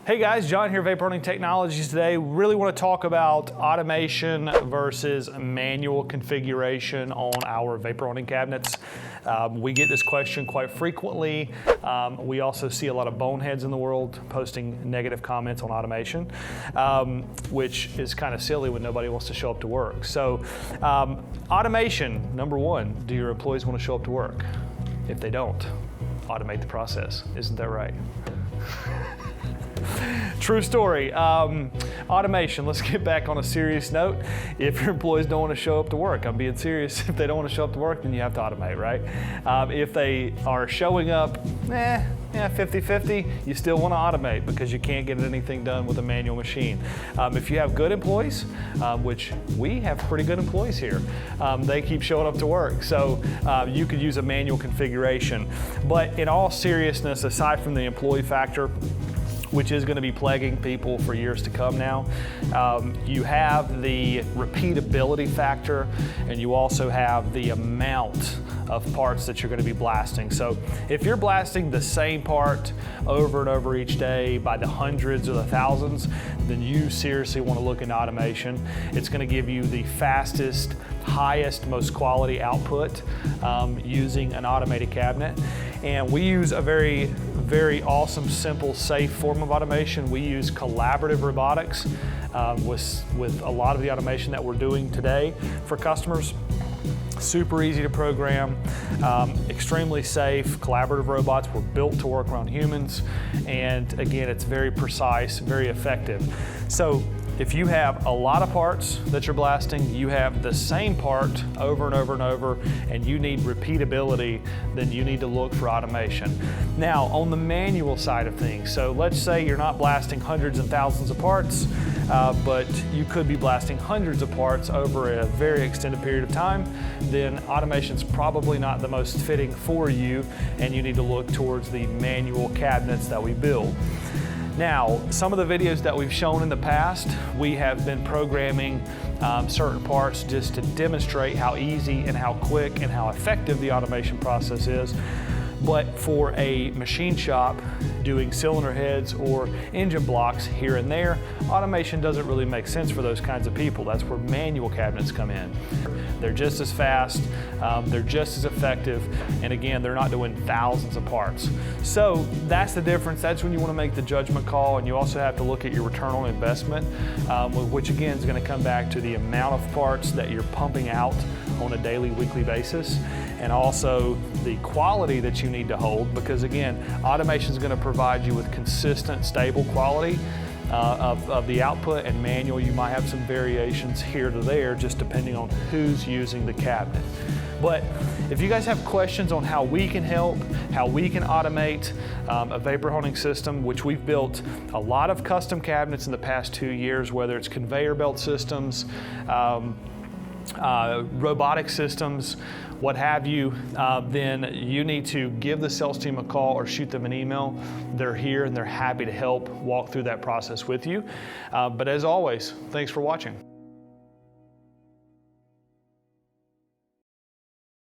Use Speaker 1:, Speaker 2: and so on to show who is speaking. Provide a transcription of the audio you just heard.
Speaker 1: Hey guys, John here, Vapor Running Technologies. Today, really want to talk about automation versus manual configuration on our vapor running cabinets. We get this question quite frequently. We also see a lot of boneheads in the world posting negative comments on automation, which is kind of silly when nobody wants to show up to work. So automation, number one, do your employees want to show up to work? If they don't, automate the process. Isn't that right? True story. Automation, let's get back on a serious note. If your employees don't want to show up to work, I'm being serious. If they don't want to show up to work, then you have to automate, right? If they are showing up, 50-50, you still want to automate because you can't get anything done with a manual machine. If you have good employees, which we have pretty good employees here, they keep showing up to work. So you could use a manual configuration. But in all seriousness, aside from the employee factor, which is going to be plaguing people for years to come now. You have the repeatability factor, and you also have the amount of parts that you're going to be blasting. So if you're blasting the same part over and over each day by the hundreds or the thousands, then you seriously want to look into automation. It's going to give you the fastest, highest, most quality output using an automated cabinet. And we use a very awesome, simple, safe form of automation. We use collaborative robotics with a lot of the automation that we're doing today for customers. Super easy to program, extremely safe. Collaborative robots were built to work around humans, and again, it's very precise, very effective. So if you have a lot of parts that you're blasting, you have the same part over and over and over, and you need repeatability, then you need to look for automation. Now, on the manual side of things, so let's say you're not blasting hundreds and thousands of parts, but you could be blasting hundreds of parts over a very extended period of time, then automation's probably not the most fitting for you, and you need to look towards the manual cabinets that we build. Now, some of the videos that we've shown in the past, we have been programming certain parts just to demonstrate how easy and how quick and how effective the automation process is. But for a machine shop doing cylinder heads or engine blocks here and there, automation doesn't really make sense for those kinds of people. That's where manual cabinets come in. They're just as fast, they're just as effective, and again, they're not doing thousands of parts. So that's the difference. That's when you want to make the judgment call, and you also have to look at your return on investment, which again is going to come back to the amount of parts that you're pumping out on a daily, weekly basis, and also the quality that you need to hold, because again, automation is going to provide you with consistent, stable quality of the output, and manual you might have some variations here to there just depending on who's using the cabinet. But if you guys have questions on how we can help, how we can automate a vapor hunting system, which we've built a lot of custom cabinets in the past 2 years, whether it's conveyor belt systems, robotic systems, what have you, then you need to give the sales team a call or shoot them an email. They're here and they're happy to help walk through that process with you. But as always, thanks for watching.